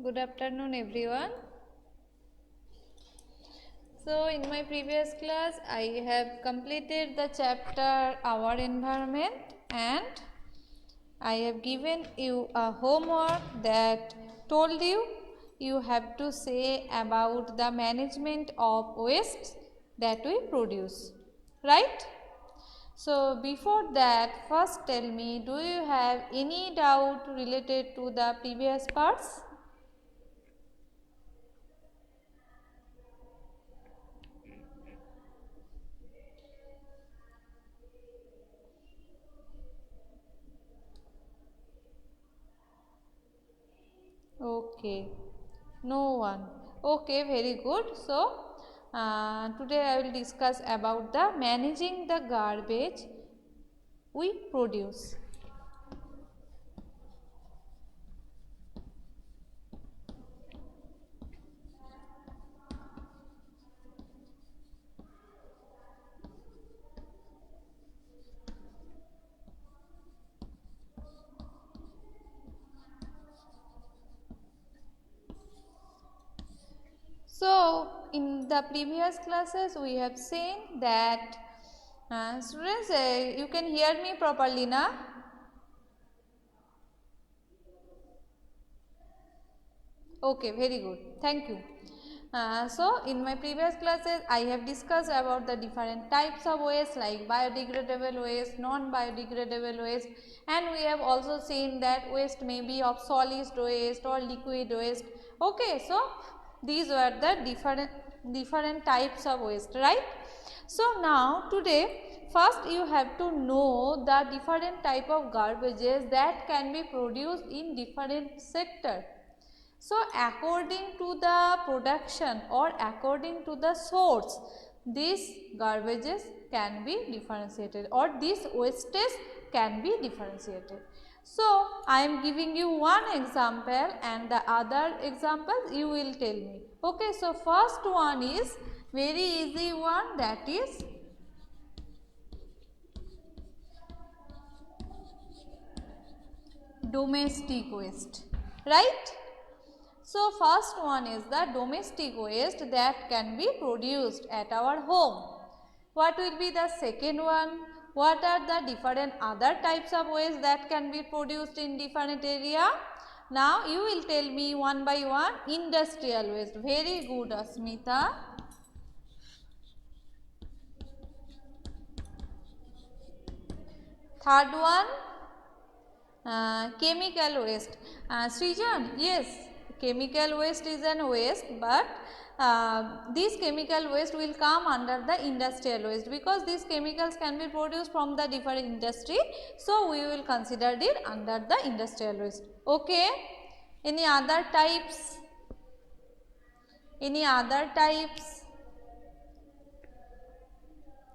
Good afternoon, everyone. So, in my previous class, I have completed the chapter Our Environment, and I have given you a homework that told you have to say about the management of waste that we produce, right? So, before that, first tell me, do you have any doubt related to the previous parts? Okay, no one. Okay, very good. So, today I will discuss about the managing the garbage we produce. So, in the previous classes we have seen that students, you can hear me properly now. Okay, very good. Thank you. So, in my previous classes, I have discussed about the different types of waste like biodegradable waste, non-biodegradable waste, and we have also seen that waste may be of solid waste or liquid waste. Okay, so these were the different types of waste, right? So, now today first you have to know the different type of garbages that can be produced in different sector. So, according to the production or according to the source, these garbages can be differentiated or these wastes can be differentiated. So, I am giving you one example and the other examples you will tell me. Okay, so first one is very easy one, that is domestic waste, right? So, first one is the domestic waste that can be produced at our home. What will be the second one? What are the different other types of waste that can be produced in different area? Now, you will tell me one by one. Industrial waste. Very good, Asmita. Third one, chemical waste. Srijan, yes, chemical waste is an waste, but these chemical waste will come under the industrial waste because these chemicals can be produced from the different industry. So, we will consider it under the industrial waste. Okay. Any other types? Any other types?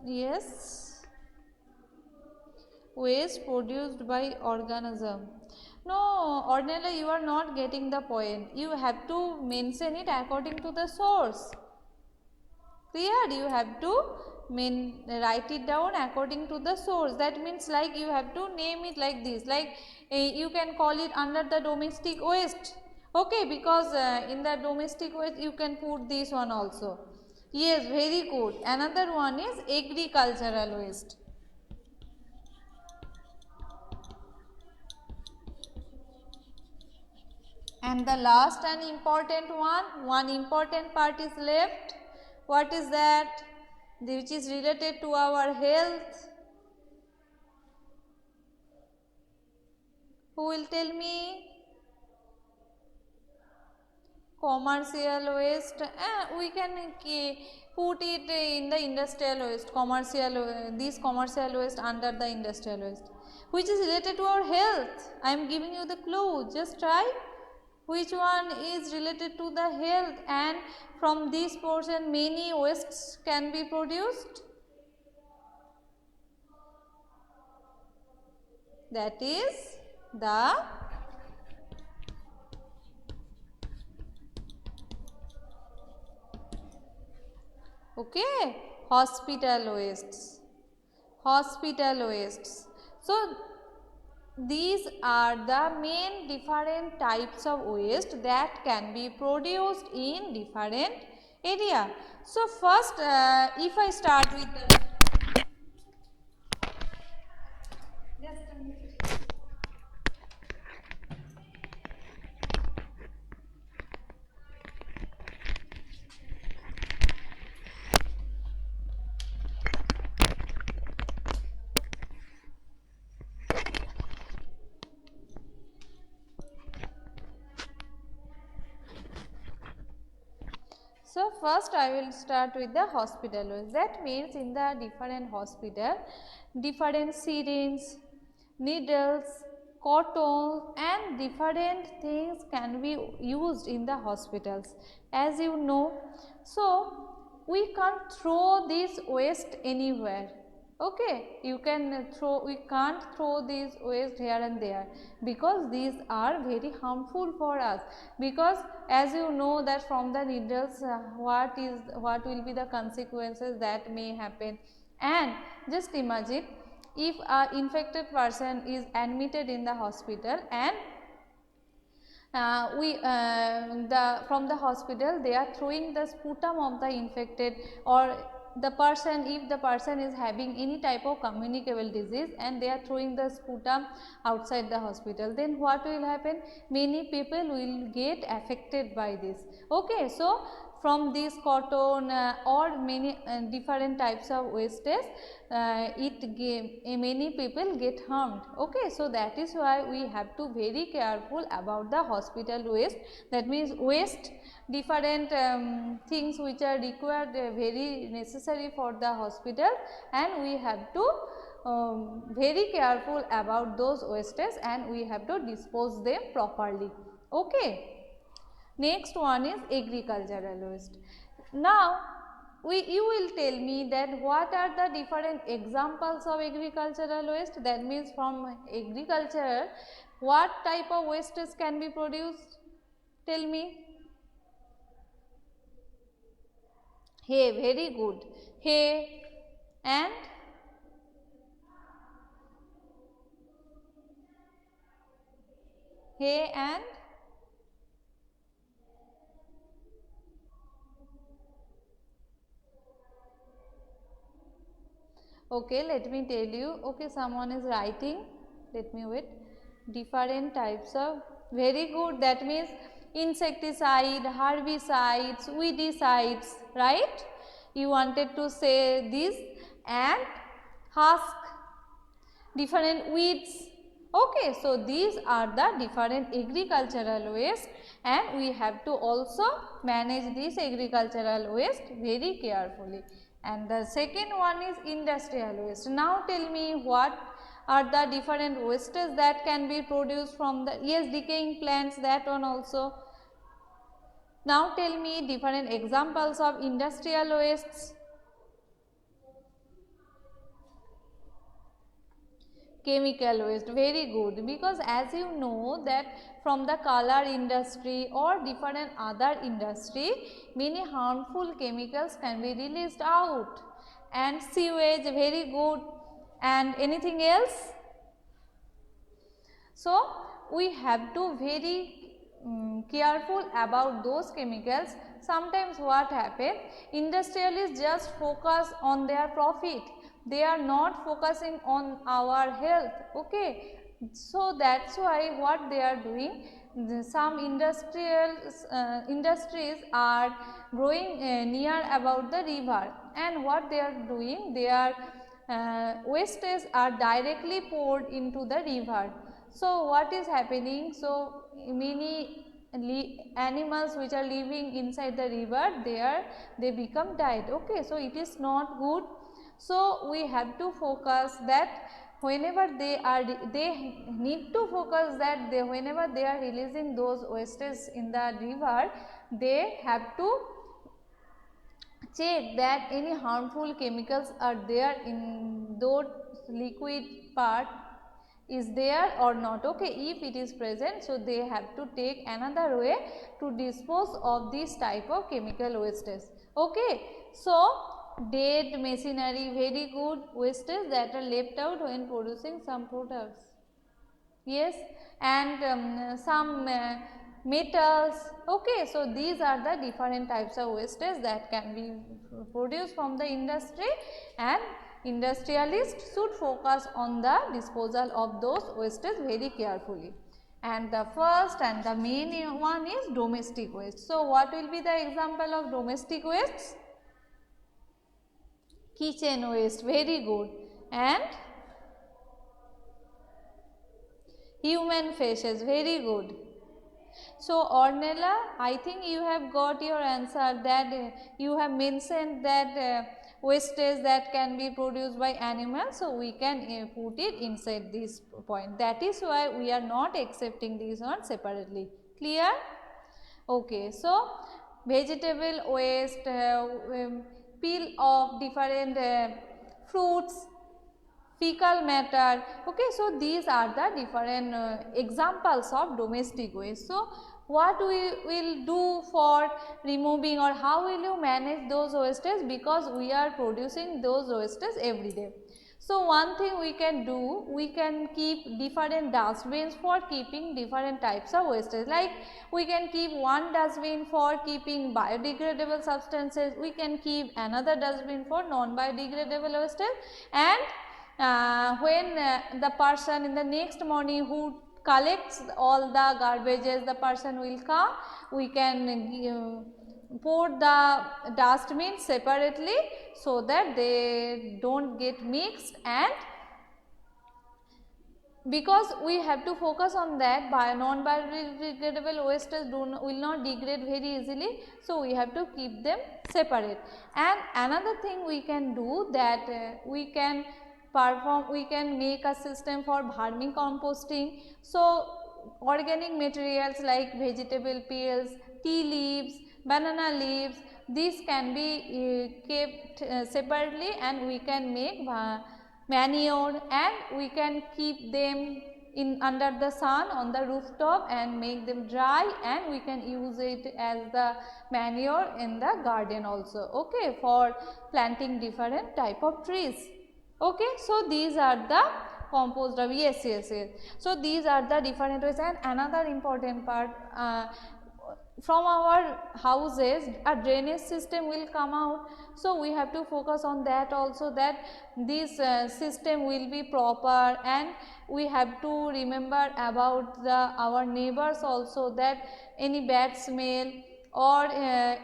Yes. Waste produced by organism. No, ordinarily you are not getting the point. You have to mention it according to the source. Clear? You have to write it down according to the source. That means like you have to name it like this. Like you can call it under the domestic waste. Okay, because in the domestic waste you can put this one also. Yes, very good. Another one is agricultural waste. And the last and important one important part is left. What is that? Which is related to our health. Who will tell me? Commercial waste. We can put it in the industrial waste. These commercial waste under the industrial waste, which is related to our health. I am giving you the clue. Just try. Which one is related to the health, and from this portion many wastes can be produced? That is the hospital wastes. So these are the main different types of waste that can be produced in different area. So first if I start with the so first I will start with the hospital waste. That means in the different hospital, different syringes, needles, cotton and different things can be used in the hospitals, as you know. So we can't throw this waste anywhere. Okay, you can throw, we can't throw these waste here and there, because these are very harmful for us, because as you know that from the needles what will be the consequences that may happen. And just imagine if a infected person is admitted in the hospital and from the hospital they are throwing the sputum of the infected, or the person, if the person is having any type of communicable disease and they are throwing the sputum outside the hospital, then what will happen? Many people will get affected by this. Okay, so from this cotton or many different types of wastes, many people get harmed. Okay, so that is why we have to very careful about the hospital waste. That means waste different things which are required very necessary for the hospital, and we have to very careful about those wastes and we have to dispose them properly. Okay. Next one is agricultural waste. Now you will tell me that what are the different examples of agricultural waste. That means from agriculture what type of wastes can be produced? Tell me. Hay, very good. Hay and hay and okay, let me tell you. Okay, someone is writing, let me wait. Different types of, very good, that means insecticide, herbicides, weedicides, right? You wanted to say this, and husk, different weeds. Okay, so these are the different agricultural waste and we have to also manage this agricultural waste very carefully. And the second one is industrial waste. Now tell me what are the different wastes that can be produced from the, yes, decaying plants, that one also. Now tell me different examples of industrial wastes. Chemical waste, very good, because as you know that from the color industry or different other industry, many harmful chemicals can be released out. And sewage, very good. And anything else? So we have to very careful about those chemicals. Sometimes what happens, industrialists just focus on their profit, they are not focusing on our health. Okay, so that's why what they are doing, some industries are growing near about the river, and what they are doing, their wastes are directly poured into the river. So what is happening? So many animals which are living inside the river, they become died. Okay, so it is not good. So we have to focus that whenever they need to focus that whenever they are releasing those wastes in the river, they have to check that any harmful chemicals are there in those liquid part is there or not. Okay, if it is present, so they have to take another way to dispose of this type of chemical wastes. Okay, so dead machinery, very good, wastes that are left out when producing some products. yes, and some metals. Okay, so these are the different types of wastage that can be produced from the industry, and industrialists should focus on the disposal of those wastage very carefully. And the first and the main one is domestic waste. So what will be the example of domestic waste? Kitchen waste, very good, and human faces, very good. So Ornella, I think you have got your answer, that you have mentioned that wastage that can be produced by animals, so we can put it inside this point. That is why we are not accepting these one separately. Clear? Okay, so vegetable waste, peel of different fruits, fecal matter. Okay, so these are the different examples of domestic waste. So what we will do for removing, or how will you manage those wastes, because we are producing those wastes every day. So one thing we can do, we can keep different dustbins for keeping different types of wastes. Like we can keep one dustbin for keeping biodegradable substances, we can keep another dustbin for non-biodegradable wastes, and when the person in the next morning who collects all the garbages, the person will come, we can pour the dustbin separately, so that they don't get mixed, and because we have to focus on that, non-biodegradable wastes will not degrade very easily, so we have to keep them separate. And another thing we can do, that we can make a system for vermicomposting. So organic materials like vegetable peels, tea leaves, banana leaves, these can be kept separately, and we can make manure, and we can keep them in under the sun on the rooftop and make them dry, and we can use it as the manure in the garden also, okay, for planting different type of trees. Okay, so these are the compost of, yes. So these are the different ways. And another important part, from our houses a drainage system will come out, so we have to focus on that also, that this system will be proper, and we have to remember about our neighbors also, that any bad smell or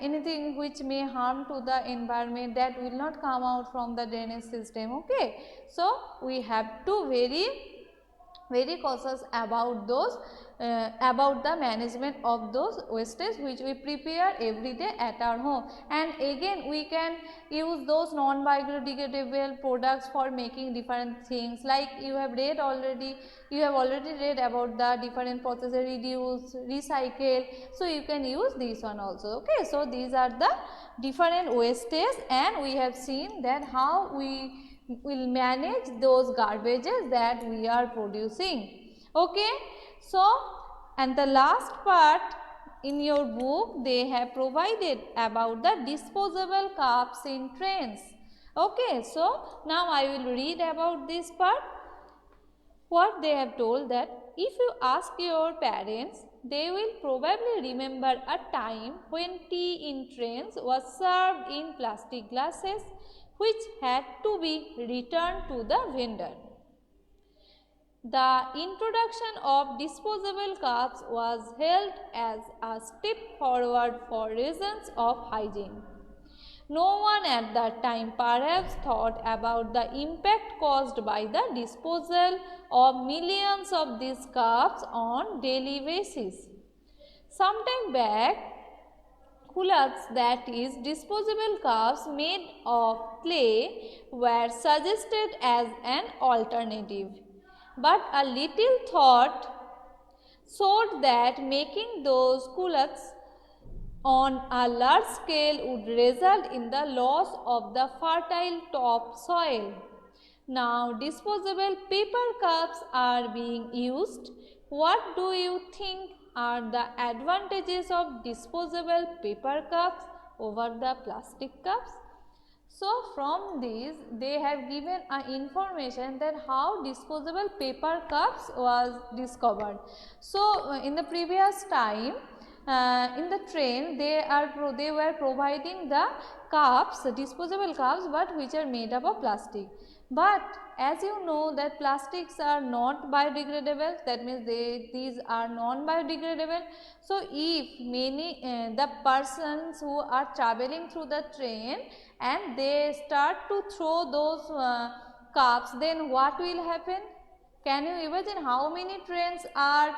anything which may harm to the environment, that will not come out from the drainage system. Okay, so we have to very cautious about those about the management of those wastes which we prepare every day at our home. And again we can use those non-biodegradable products for making different things, like you have already read about the different processes, reduce, recycle, so you can use this one also. Okay, so these are the different wastes, and we have seen that how we will manage those garbages that we are producing. Okay, so and the last part in your book they have provided about the disposable cups in trains. Okay, so now I will read about this part. What they have told, that if you ask your parents, they will probably remember a time when tea in trains was served in plastic glasses which had to be returned to the vendor. The introduction of disposable cups was hailed as a step forward for reasons of hygiene. No one at that time perhaps thought about the impact caused by the disposal of millions of these cups on daily basis. Sometime back, culottes, that is disposable cups made of clay, were suggested as an alternative. But a little thought showed that making those culottes on a large scale would result in the loss of the fertile topsoil. Now disposable paper cups are being used. What do you think are the advantages of disposable paper cups over the plastic cups? So from these they have given a information that how disposable paper cups was discovered. So in the previous time in the train they were providing the cups, disposable cups, but which are made up of plastic. But as you know that plastics are not biodegradable, that means these are non-biodegradable. So if many the persons who are traveling through the train and they start to throw those cups, then what will happen? Can you imagine how many trains are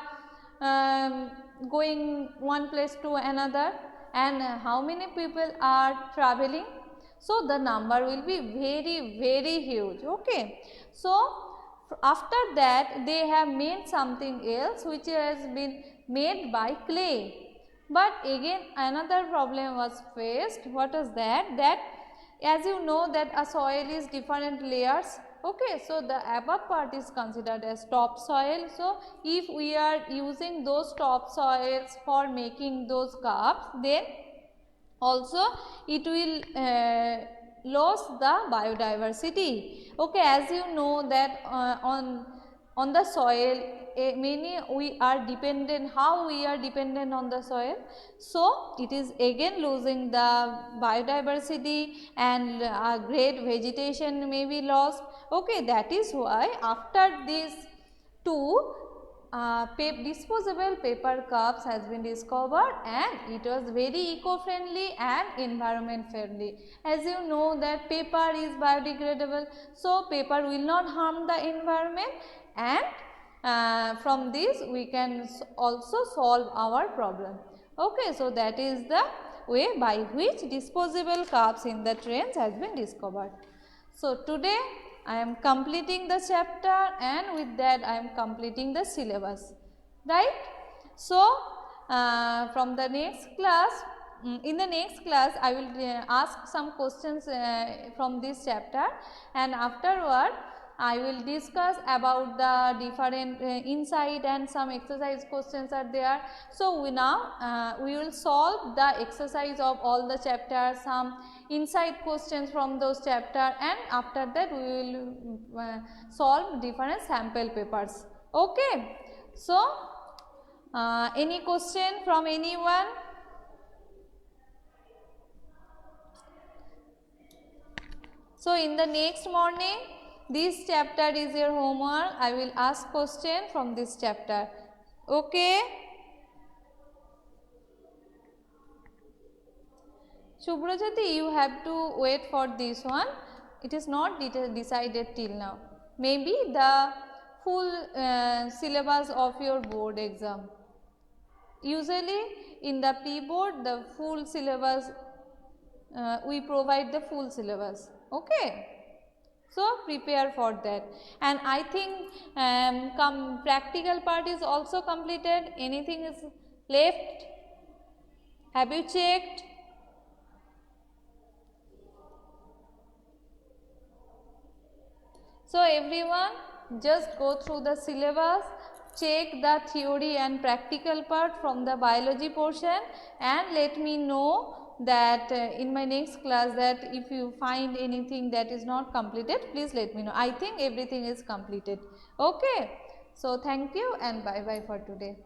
going one place to another, and how many people are traveling? So the number will be very huge. Okay. So after that they have made something else which has been made by clay. But again another problem was faced. What is that? That as you know that a soil is different layers. Okay, so the above part is considered as topsoil. So if we are using those topsoils for making those cups, then also it will lose the biodiversity. Okay, as you know that on the soil we are dependent, how we are dependent on the soil. So it is again losing the biodiversity and a great vegetation may be lost. Okay, that is why after these two disposable paper cups has been discovered, and it was very eco-friendly and environment friendly. As you know that paper is biodegradable, so paper will not harm the environment, and from this we can also solve our problem. Okay, so that is the way by which disposable cups in the trains has been discovered. So today I am completing the chapter, and with that I am completing the syllabus, right. So from the next class, in the next class I will ask some questions from this chapter, and afterward I will discuss about the different insight, and some exercise questions are there. So we now we will solve the exercise of all the chapters, some insight questions from those chapters, and after that we will solve different sample papers. Okay. So any question from anyone? So in the next morning, this chapter is your homework. I will ask question from this chapter. Okay. Subrajyoti, you have to wait for this one. It is not decided till now. Maybe the full syllabus of your board exam. Usually in the pre-board the full syllabus, we provide the full syllabus. Okay. So prepare for that, and I think practical part is also completed. Anything is left? Have you checked? So everyone just go through the syllabus, check the theory and practical part from the biology portion, and let me know that in my next class that if you find anything that is not completed, please let me know. I think everything is completed. Okay. So thank you and bye bye for today.